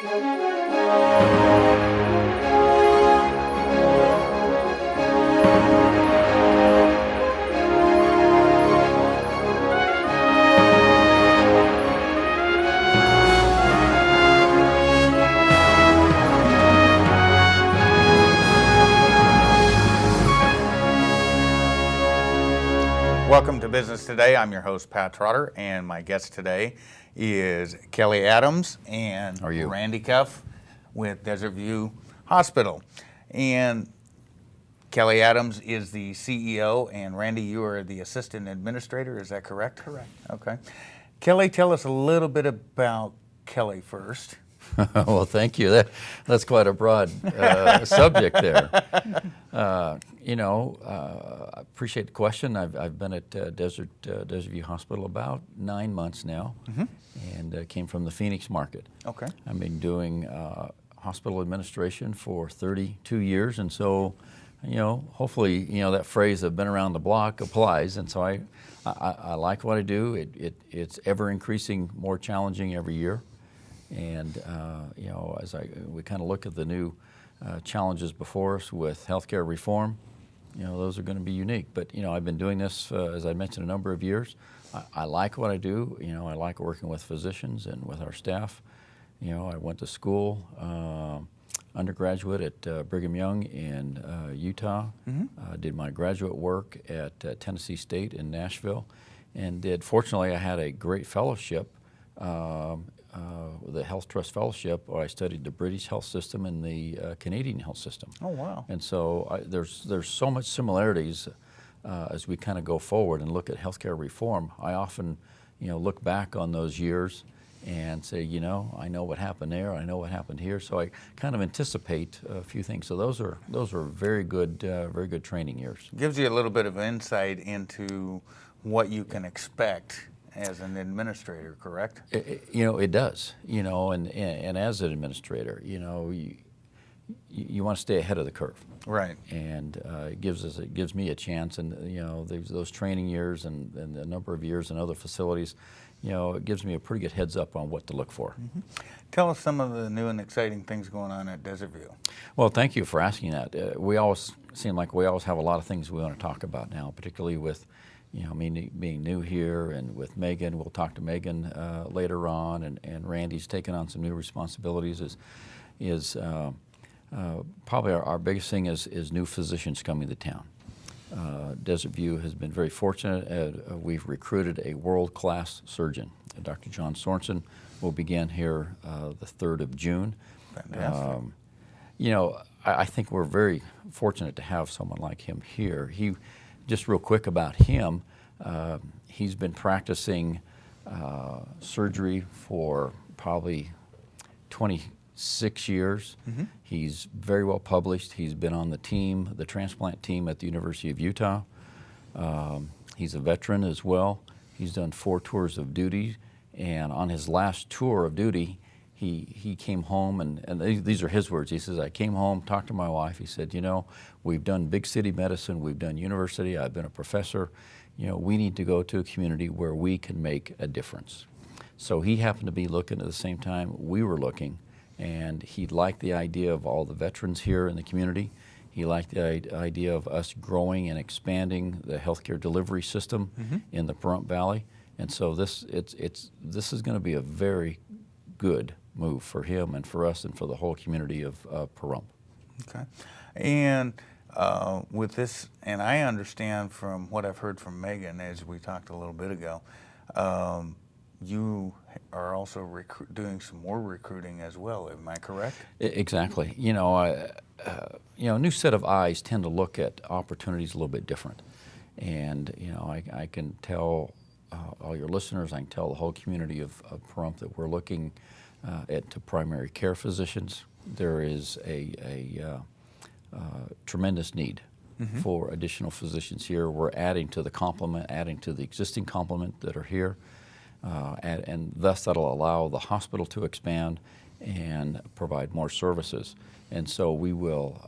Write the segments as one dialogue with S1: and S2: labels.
S1: Welcome to Business Today. I'm your host, Pat Trotter, and my guest today is Kelly Adams and Randy Cuff with Desert View Hospital. And Kelly Adams is the CEO, and Randy, you are the assistant administrator. Is that correct?
S2: Correct.
S1: Okay. Kelly, tell us a little bit about Kelly first.
S3: Well, thank you. That's quite a broad subject there. I appreciate the question. I've been at Desert View Hospital about 9 months now, and came from the Phoenix market.
S1: Okay.
S3: I've been doing hospital administration for 32 years, and so, hopefully, that phrase "I've been around the block" applies. And so I like what I do. It's ever increasing, more challenging every year. And as we kind of look at the new challenges before us with healthcare reform, those are going to be unique. But I've been doing this, as I mentioned, a number of years. I like what I do. I like working with physicians and with our staff. I went to school, undergraduate at Brigham Young in Utah. Did my graduate work at Tennessee State in Nashville, and fortunately, I had a great fellowship. The Health Trust Fellowship, where I studied the British health system and the Canadian health system.
S1: Oh, wow.
S3: And so there's so much similarities as we kind of go forward and look at healthcare reform. I often, look back on those years and say, I know what happened there, I know what happened here, so I kind of anticipate a few things. So those are very good training years.
S1: Gives you a little bit of insight into what you can expect as an administrator, correct?
S3: It does. And as an administrator, you want to stay ahead of the curve.
S1: Right.
S3: And it gives me a chance, and those training years and the number of years in other facilities, it gives me a pretty good heads up on what to look for.
S1: Tell us some of the new and exciting things going on at Desert View.
S3: Well, thank you for asking that. We always seem like we always have a lot of things we want to talk about now, particularly with me being new here, and with Megan. We'll talk to Megan later on, and Randy's taken on some new responsibilities. Is probably our biggest thing is new physicians coming to town. Desert View has been very fortunate. We've recruited a world-class surgeon. Dr. John Sorensen will begin here the 3rd of June.
S1: Fantastic.
S3: I think we're very fortunate to have someone like him here. Just real quick about him, he's been practicing surgery for probably 26 years. He's very well published. He's been on the transplant team at the University of Utah. He's a veteran as well. He's done 4 tours of duty, and on his last tour of duty, he came home, and these are his words. He says, I came home, talked to my wife. He said, we've done big city medicine, we've done university, I've been a professor. We need to go to a community where we can make a difference. So he happened to be looking at the same time we were looking, and he liked the idea of all the veterans here in the community. He liked the idea of us growing and expanding the healthcare delivery system in the Pahrump Valley. And so this is going to be a very good move for him and for us and for the whole community of Pahrump.
S1: Okay. And with this, and I understand from what I've heard from Megan, as we talked a little bit ago, you are also doing some more recruiting as well. Am I correct?
S3: Exactly. A new set of eyes tend to look at opportunities a little bit different. And I can tell all your listeners, I can tell the whole community of Pahrump that we're looking to primary care physicians. There is a tremendous need for additional physicians here. We're adding to the existing complement that are here, and thus that'll allow the hospital to expand and provide more services. And so we will,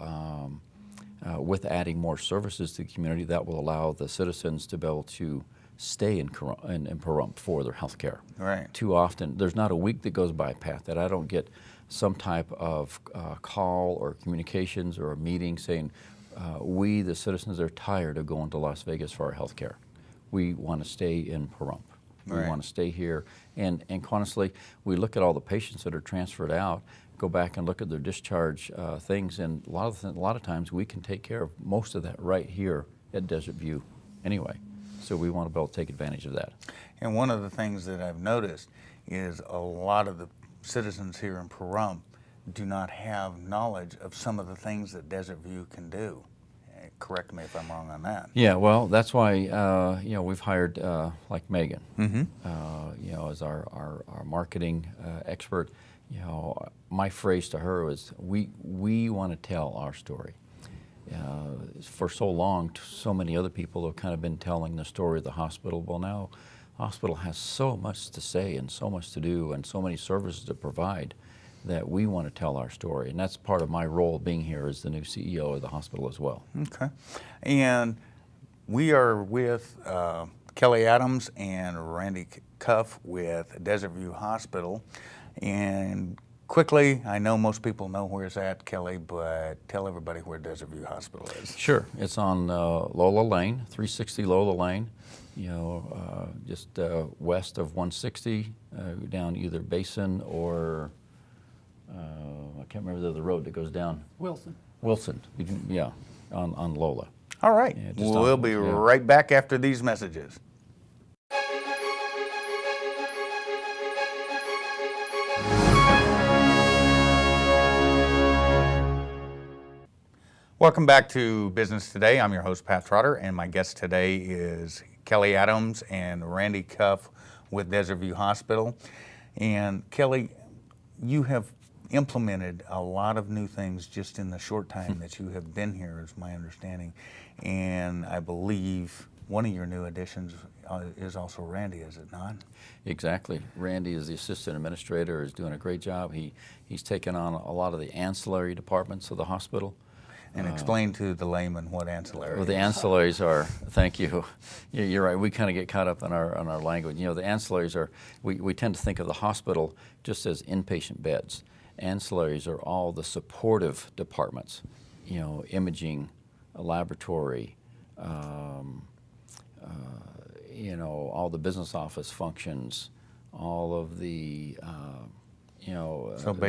S3: with adding more services to the community, that will allow the citizens to be able to stay in Pahrump for their health care.
S1: Right.
S3: Too often, there's not a week that goes by, Pat, that I don't get some type of call or communications or a meeting saying, we, the citizens, are tired of going to Las Vegas for our health care. We want to stay in Pahrump. We
S1: Right.
S3: want to stay here. And honestly, we look at all the patients that are transferred out, go back and look at their discharge things, and a lot of times we can take care of most of that right here at Desert View anyway. So we want to be able to take advantage of that.
S1: And one of the things that I've noticed is a lot of the citizens here in Pahrump do not have knowledge of some of the things that Desert View can do. Correct me if I'm wrong on that.
S3: Yeah, well, that's why we've hired like Megan, as our marketing expert. My phrase to her was, we want to tell our story. For so long, so many other people have kind of been telling the story of the hospital. Well, now, hospital has so much to say and so much to do and so many services to provide that we want to tell our story. And that's part of my role being here as the new CEO of the hospital as well.
S1: Okay. And we are with Kelly Adams and Randy Cuff with Desert View Hospital. And quickly, I know most people know where it's at, Kelly, but tell everybody where Desert View Hospital is.
S3: Sure. It's on Lola Lane, 360 Lola Lane, just west of 160, down either Basin or I can't remember the road that goes down.
S2: Wilson.
S3: On Lola.
S1: All right.
S3: Yeah,
S1: We'll be right back after these messages. Welcome back to Business Today. I'm your host, Pat Trotter, and my guest today is Kelly Adams and Randy Cuff with Desert View Hospital. And Kelly, you have implemented a lot of new things just in the short time that you have been here, is my understanding. And I believe one of your new additions is also Randy, is it not?
S3: Exactly. Randy is the assistant administrator, is doing a great job. He's taken on a lot of the ancillary departments of the hospital.
S1: And explain to the layman what ancillary
S3: Well, the ancillaries are, thank you. You're right, we kind of get caught up in our language. The ancillaries are, we tend to think of the hospital just as inpatient beds. Ancillaries are all the supportive departments, imaging, a laboratory, all the business office functions, all of the,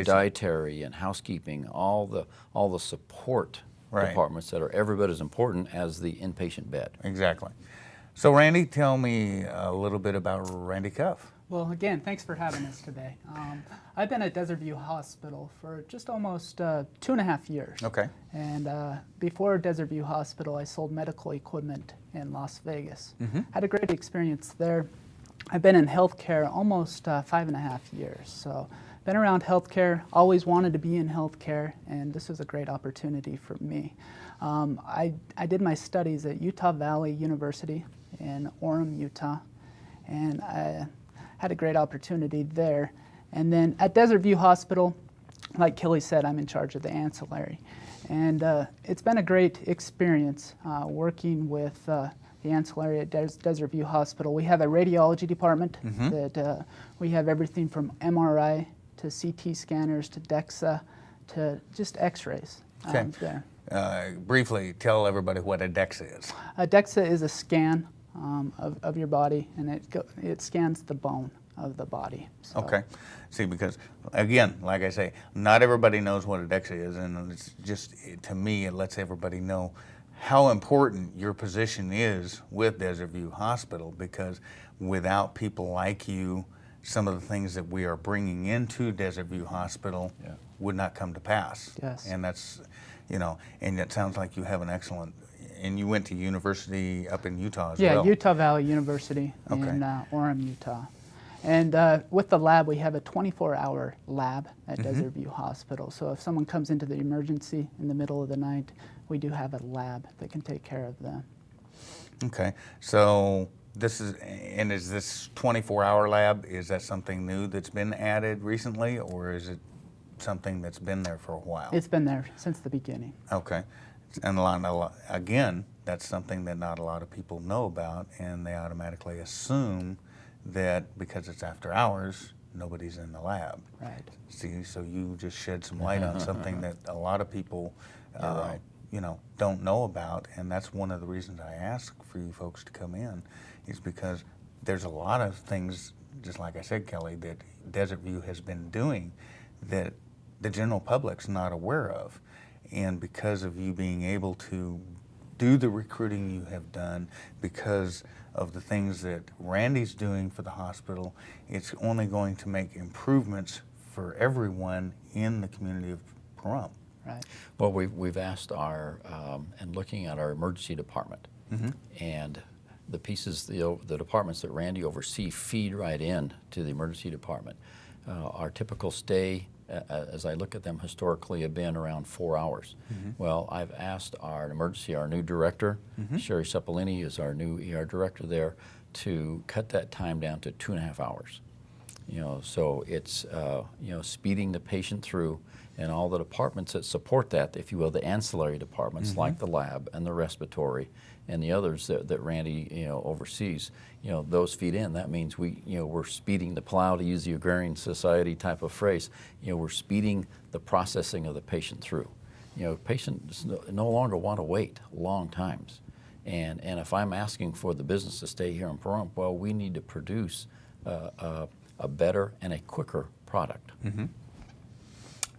S3: dietary and housekeeping, all the support departments that are every bit as important as the inpatient bed.
S1: Exactly. So Randy, tell me a little bit about Randy Cuff.
S2: Well, again, thanks for having us today. I've been at Desert View Hospital for just almost 2.5 years.
S1: Okay.
S2: And before Desert View Hospital, I sold medical equipment in Las Vegas. Had a great experience there. I've been in healthcare almost 5.5 years. So been around healthcare, always wanted to be in healthcare, and this was a great opportunity for me. I did my studies at Utah Valley University in Orem, Utah, and I had a great opportunity there. And then at Desert View Hospital, like Kelly said, I'm in charge of the ancillary. And it's been a great experience working with the ancillary at Desert View Hospital. We have a radiology department that we have everything from MRI to CT scanners to DEXA to just x-rays there.
S1: Briefly, tell everybody what a DEXA is.
S2: A DEXA is a scan of your body, and it scans the bone of the body. So.
S1: Okay. See, because again, like I say, not everybody knows what a DEXA is, and it's just, to me, it lets everybody know how important your position is with Desert View Hospital, because without people like you, some of the things that we are bringing into Desert View Hospital would not come to pass.
S2: Yes.
S1: And that's, and it sounds like you have an excellent, and you went to university up in Utah as well.
S2: Yeah, Utah Valley University in Orem, Utah. And with the lab, we have a 24-hour lab at Desert View Hospital. So if someone comes into the emergency in the middle of the night, we do have a lab that can take care of them.
S1: Okay. So is this 24-hour lab, is that something new that's been added recently, or is it something that's been there for a while?
S2: It's been there since the beginning.
S1: Okay. And again, that's something that not a lot of people know about, and they automatically assume that because it's after hours, nobody's in the lab.
S2: Right.
S1: See, so you just shed some light on something that a lot of people,
S3: right.
S1: don't know about, and that's one of the reasons I ask for you folks to come in, is because there's a lot of things, just like I said, Kelly, that Desert View has been doing that the general public's not aware of. And because of you being able to do the recruiting you have done, because of the things that Randy's doing for the hospital, it's only going to make improvements for everyone in the community of Pahrump.
S2: Right.
S3: Well, we've asked our, and looking at our emergency department, and the pieces, the departments that Randy oversees feed right in to the emergency department. Our typical stay, as I look at them historically, have been around 4 hours. Well, I've asked our new director, Sherry Seppolini is our new ER director there, to cut that time down to 2.5 hours. So it's speeding the patient through, and all the departments that support that, if you will, the ancillary departments like the lab and the respiratory and the others that Randy oversees, those feed in. That means we're speeding the plow, to use the Agrarian Society type of phrase. We're speeding the processing of the patient through. Patients no longer want to wait long times, and if I'm asking for the business to stay here in Pahrump, well, we need to produce a better and a quicker product.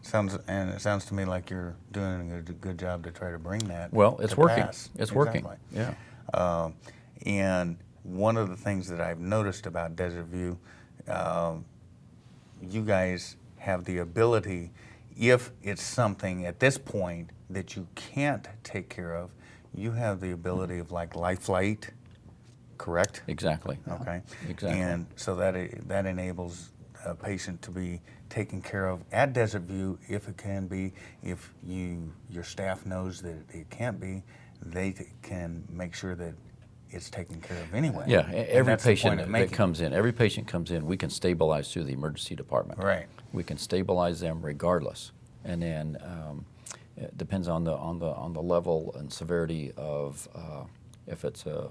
S1: It sounds to me like you're doing a good job to try to bring that.
S3: Well, it's
S1: to
S3: working.
S1: pass.
S3: It's
S1: Exactly.
S3: working. Yeah.
S1: And one of the things that I've noticed about Desert View, you guys have the ability, if it's something at this point that you can't take care of, you have the ability of like Life Flight, correct?
S3: Exactly.
S1: Okay.
S3: Exactly.
S1: And so that enables a patient to be taken care of at Desert View, if it can be. If your staff knows that it can't be, they can make sure that it's taken care of anyway.
S3: Yeah,
S1: And
S3: every
S1: that's the point
S3: patient
S1: of
S3: that
S1: making
S3: comes in, we can stabilize through the emergency department.
S1: Right.
S3: We can stabilize them regardless, and then it depends on the level and severity of if it's an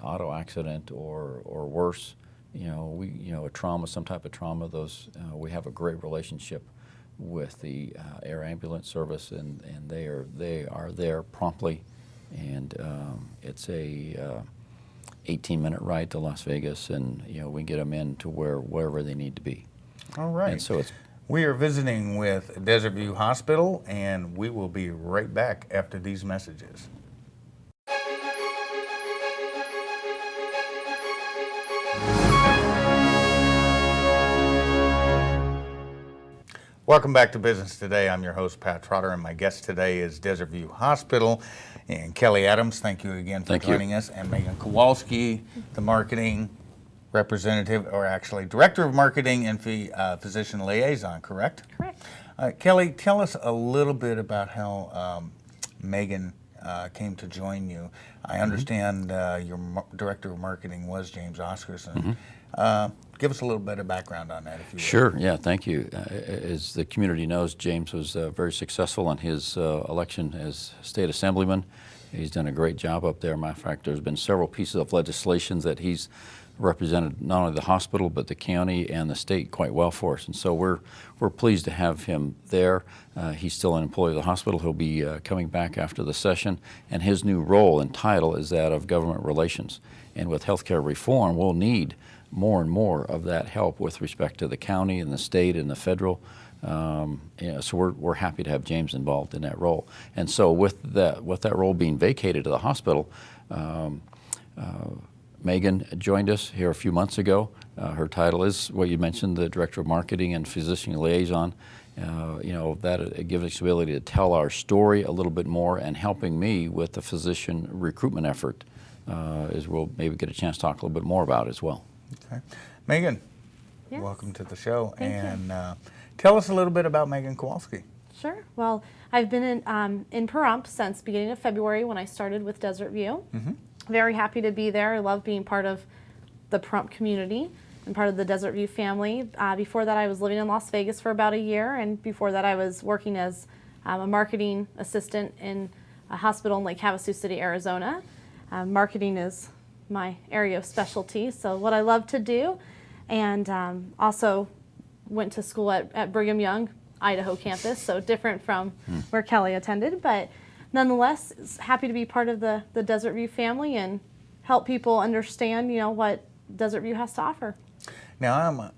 S3: auto accident or worse. A trauma, some type of trauma. Those we have a great relationship with the air ambulance service, and they are there promptly, and it's a 18-minute ride to Las Vegas, and we get them in to wherever they need to be.
S1: All right.
S3: And so
S1: we are visiting with Desert View Hospital, and we will be right back after these messages. Welcome back to Business Today. I'm your host, Pat Trotter, and my guest today is Desert View Hospital and Kelly Adams. Thank you again for joining us. And Megan Kowalski, the marketing representative, or actually director of marketing and physician liaison, correct?
S4: Correct.
S1: Kelly, tell us a little bit about how Megan came to join you. I understand your director of marketing was James Oscarson. Give us a little bit of background on that, if you will.
S3: Sure, yeah, thank you. As the community knows, James was very successful in his election as state assemblyman. He's done a great job up there. Matter of fact, there's been several pieces of legislation that he's represented not only the hospital but the county and the state quite well for us, and so we're pleased to have him there. He's still an employee of the hospital. He'll be coming back after the session, and his new role and title is that of government relations. And with healthcare reform, we'll need more and more of that help with respect to the county and the state and the federal. So we're happy to have James involved in that role. And so with that role being vacated to the hospital, Megan joined us here a few months ago. Her title is what you mentioned, the Director of Marketing and Physician Liaison. That it gives us the ability to tell our story a little bit more, and helping me with the physician recruitment effort, as we'll maybe get a chance to talk a little bit more about as well.
S1: Okay. Megan,
S4: Yes.
S1: welcome to the show.
S4: Thank
S1: and tell us a little bit about Megan Kowalski.
S4: Sure. Well, I've been in Pahrump since beginning of February when I started with Desert View. Very happy to be there. I love being part of the Pahrump community and part of the Desert View family. Before that, I was living in Las Vegas for about a year, and before that, I was working as a marketing assistant in a hospital in Lake Havasu City, Arizona. Marketing is my area of specialty, so what I love to do. And also went to school at Brigham Young, Idaho campus, so different from where Kelly attended, but nonetheless, happy to be part of the Desert View family and help people understand, what Desert View has to offer.
S1: Now,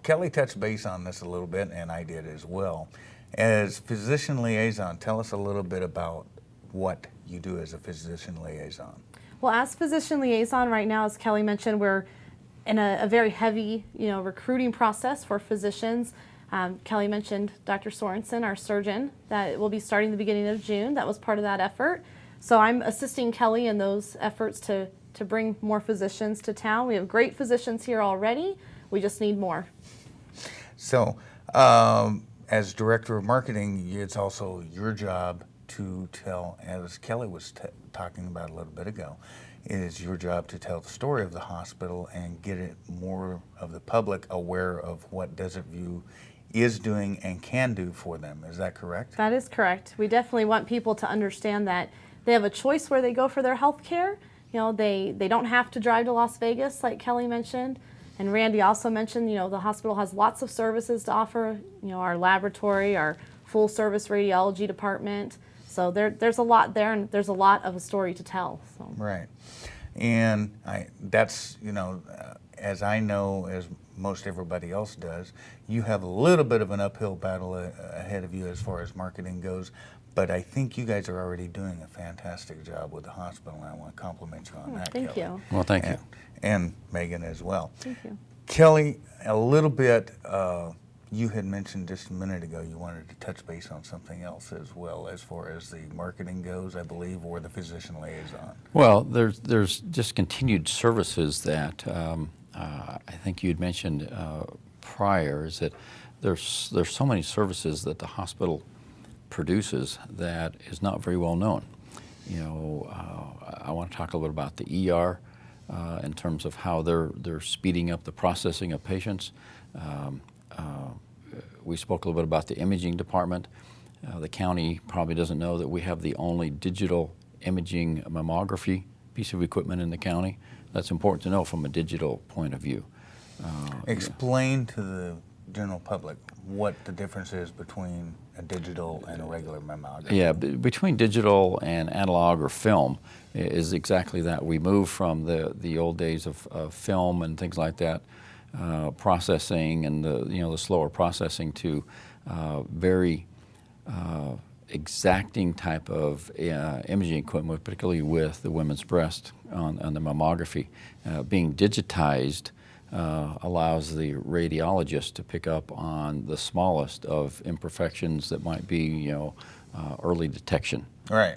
S1: Kelly touched base on this a little bit, and I did as well. As physician liaison, tell us a little bit about what you do as a physician liaison.
S4: Well, as physician liaison right now, as Kelly mentioned, we're in a very heavy, recruiting process for physicians. Kelly mentioned Dr. Sorensen, our surgeon, that will be starting the beginning of June. That was part of that effort. So I'm assisting Kelly in those efforts to bring more physicians to town. We have great physicians here already. We just need more.
S1: So, as director of marketing, it's also your job to tell, as Kelly was talking about a little bit ago, it is your job to tell the story of the hospital and get it more of the public aware of what Desert View is doing and can do for them. Is that correct?
S4: That is correct. We definitely want people to understand that they have a choice where they go for their health care. They don't have to drive to Las Vegas, like Kelly mentioned. And Randy also mentioned, the hospital has lots of services to offer, our laboratory, our full service radiology department. So there's a lot there, and there's a lot of a story to tell. So.
S1: Right. And that's, as I know, as most everybody else does, you have a little bit of an uphill battle ahead of you as far as marketing goes, but I think you guys are already doing a fantastic job with the hospital, and I want to compliment you on that,
S4: Thank
S1: Kelly.
S4: you.
S3: Well, thank you.
S1: And Megan as well.
S4: Thank you.
S1: Kelly, a little bit, you had mentioned just a minute ago you wanted to touch base on something else as well, as far as the marketing goes, I believe, or the physician liaison.
S3: Well, there's just continued services that I think you had mentioned prior, is that there's so many services that the hospital produces that is not very well known. I want to talk a little bit about the ER in terms of how they're speeding up the processing of patients. We spoke a little bit about the imaging department. The county probably doesn't know that we have the only digital imaging mammography piece of equipment in the county. That's important to know from a digital point of view.
S1: Explain to the general public what the difference is between a digital and a regular mammography.
S3: Yeah, between digital and analog or film is exactly that. We moved from the old days of film and things like that, processing and the slower processing, to very exacting type of imaging equipment, particularly with the women's breast on the mammography. Being digitized allows the radiologist to pick up on the smallest of imperfections that might be, early detection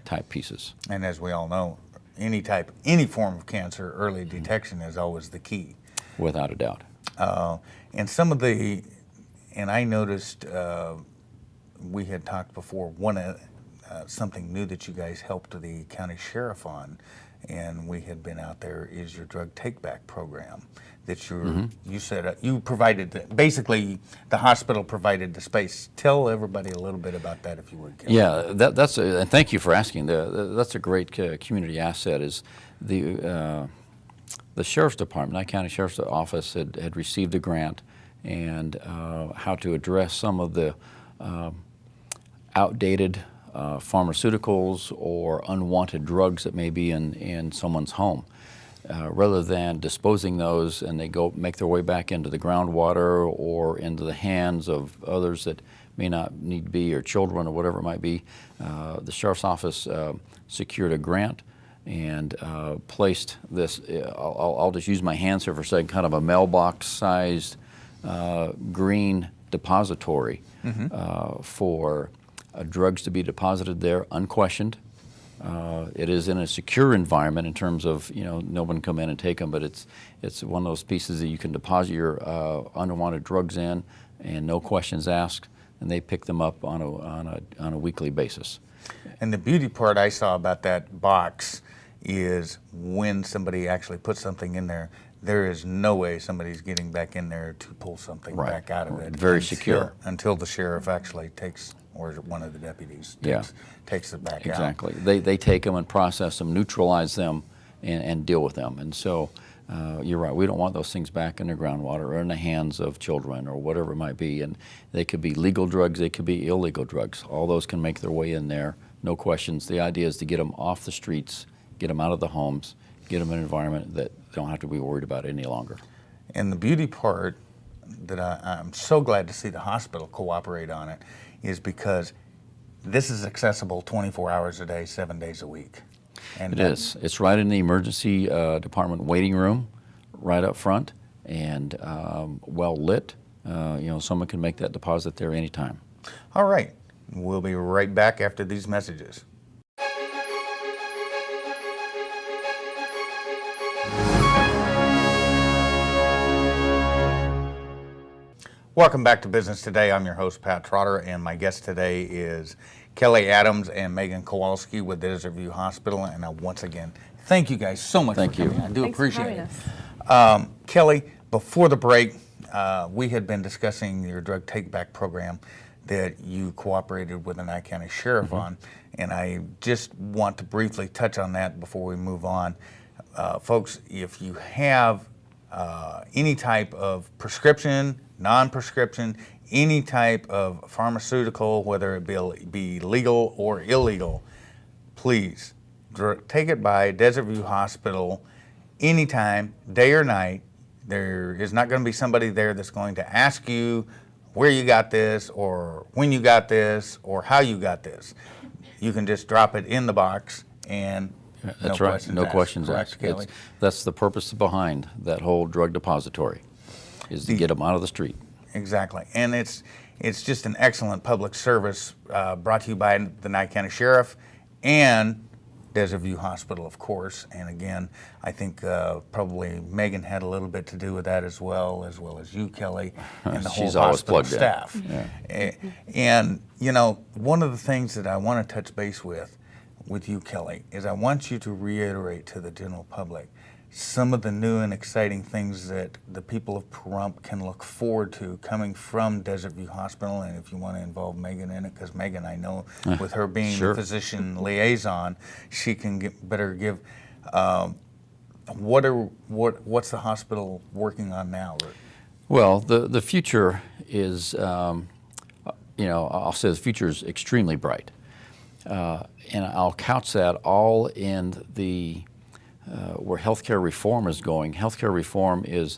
S3: type pieces.
S1: And as we all know, any form of cancer, early detection is always the key.
S3: Without a doubt.
S1: And I noticed we had talked before, something new that you guys helped the county sheriff on, and we had been out there, is your drug take-back program that you said you provided. Basically, the hospital provided the space. Tell everybody a little bit about that, if you would, Kelly.
S3: Yeah, that's and thank you for asking. That's a great community asset. Is the sheriff's department, Nye County Sheriff's Office, had received a grant, and how to address some of the outdated pharmaceuticals or unwanted drugs that may be in someone's home. Rather than disposing those and they make their way back into the groundwater or into the hands of others that may not need to be, or children or whatever it might be, the Sheriff's Office secured a grant and placed this, I'll just use my hands here for a second, kind of a mailbox-sized green depository for drugs to be deposited there unquestioned. It is in a secure environment in terms of, no one can come in and take them, but it's one of those pieces that you can deposit your unwanted drugs in and no questions asked, and they pick them up on a weekly basis.
S1: And the beauty part I saw about that box is when somebody actually puts something in there, there is no way somebody's getting back in there to pull something back out of it.
S3: Very secure.
S1: Until the sheriff actually takes or is it one of the deputies
S3: Yeah.
S1: takes it back out?
S3: Exactly. They take them and process them, neutralize them, and deal with them. And so you're right. We don't want those things back in the groundwater or in the hands of children or whatever it might be. And they could be legal drugs. They could be illegal drugs. All those can make their way in there. No questions. The idea is to get them off the streets, get them out of the homes, get them in an environment that they don't have to be worried about any longer.
S1: And the beauty part that I'm so glad to see the hospital cooperate on it is because this is accessible 24 hours a day, 7 days a week. And
S3: It is. It's right in the emergency department waiting room, right up front, and well lit. Someone can make that deposit there anytime.
S1: All right. We'll be right back after these messages. Welcome back to Business Today. I'm your host, Pat Trotter, and my guest today is Kelly Adams and Megan Kowalski with Desert View Hospital. And once again, thank you guys so much
S3: Thank
S1: for coming.
S3: you.
S1: I do
S4: Thanks for
S1: appreciate
S4: having
S1: it.
S4: us.
S1: Kelly, before the break, we had been discussing your drug take-back program that you cooperated with the Nye County Sheriff on, and I just want to briefly touch on that before we move on. Folks, if you have any type of prescription, non-prescription, any type of pharmaceutical, whether it be legal or illegal, please take it by Desert View Hospital anytime, day or night. There is not going to be somebody there that's going to ask you where you got this or when you got this or how you got this. You can just drop it in the box and
S3: That's
S1: no
S3: right.
S1: questions
S3: No
S1: asked.
S3: questions
S1: Correct,
S3: asked.
S1: Kelly?
S3: That's the purpose behind that whole drug depository, is to get them out of the street.
S1: Exactly, and it's just an excellent public service brought to you by the Nye County Sheriff and Desert View Hospital, of course. And again, I think probably Megan had a little bit to do with that as well as you, Kelly, and the whole
S3: She's always
S1: hospital
S3: plugged in.
S1: staff. And one of the things that I want to touch base with you, Kelly, is I want you to reiterate to the general public some of the new and exciting things that the people of Pahrump can look forward to coming from Desert View Hospital. And if you want to involve Megan in it, because Megan, I know with her being
S3: Sure.
S1: the physician liaison, she can better give. What's the hospital working on now?
S3: Well, the future is, I'll say the future is extremely bright. And I'll couch that all in where healthcare reform is going. Healthcare reform is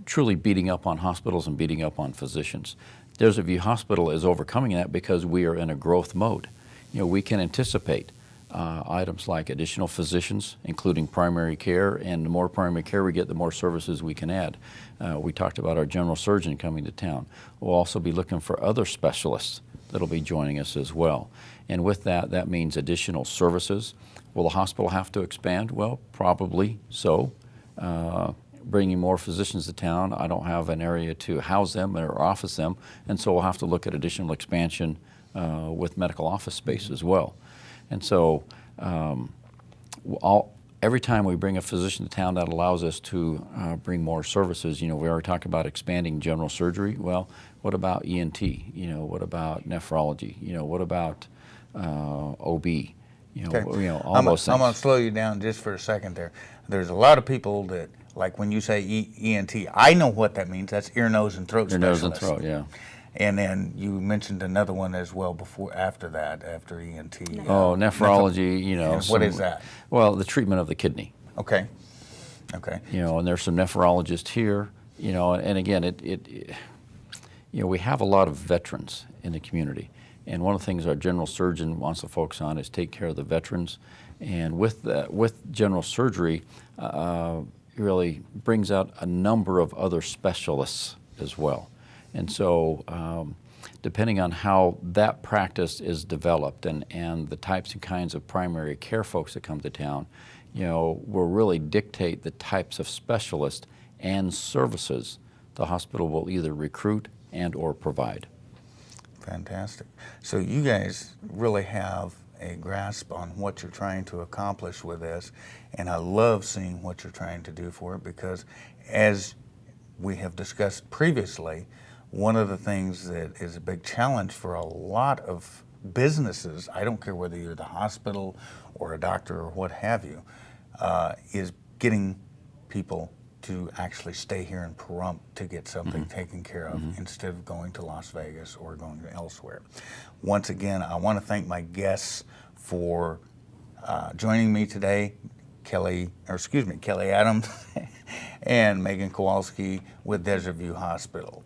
S3: truly beating up on hospitals and beating up on physicians. Desert View Hospital is overcoming that because we are in a growth mode. We can anticipate items like additional physicians, including primary care, and the more primary care we get, the more services we can add. We talked about our general surgeon coming to town. We'll also be looking for other specialists that'll be joining us as well. And with that, that means additional services. Will the hospital have to expand? Well, probably so. Bringing more physicians to town, I don't have an area to house them or office them, and so we'll have to look at additional expansion with medical office space as well. And so every time we bring a physician to town, that allows us to bring more services. We already talked about expanding general surgery. Well, what about ENT? What about nephrology? What about OB?
S1: Okay.
S3: All those things.
S1: I'm going to slow you down just for a second there. There's a lot of people that, like when you say ENT, I know what that means. That's ear, nose, and throat
S3: Ear,
S1: specialist.
S3: nose, and throat, yeah.
S1: And then you mentioned another one as well after ENT.
S3: Oh, nephrology,
S1: And what is that?
S3: Well, the treatment of the kidney.
S1: Okay.
S3: And there's some nephrologists here, and again, we have a lot of veterans in the community. And one of the things our general surgeon wants to focus on is take care of the veterans. And with general surgery, really brings out a number of other specialists as well. And so depending on how that practice is developed and the types and kinds of primary care folks that come to town, will really dictate the types of specialists and services the hospital will either recruit and or provide.
S1: Fantastic. So you guys really have a grasp on what you're trying to accomplish with this, and I love seeing what you're trying to do for it because, as we have discussed previously, one of the things that is a big challenge for a lot of businesses, I don't care whether you're the hospital or a doctor or what have you, is getting people to actually stay here in Pahrump to get something taken care of instead of going to Las Vegas or going elsewhere. Once again, I want to thank my guests for joining me today, Kelly Adams and Megan Kowalski with Desert View Hospital.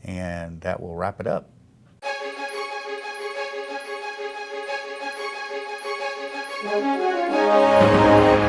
S1: And that will wrap it up.
S5: Thank you.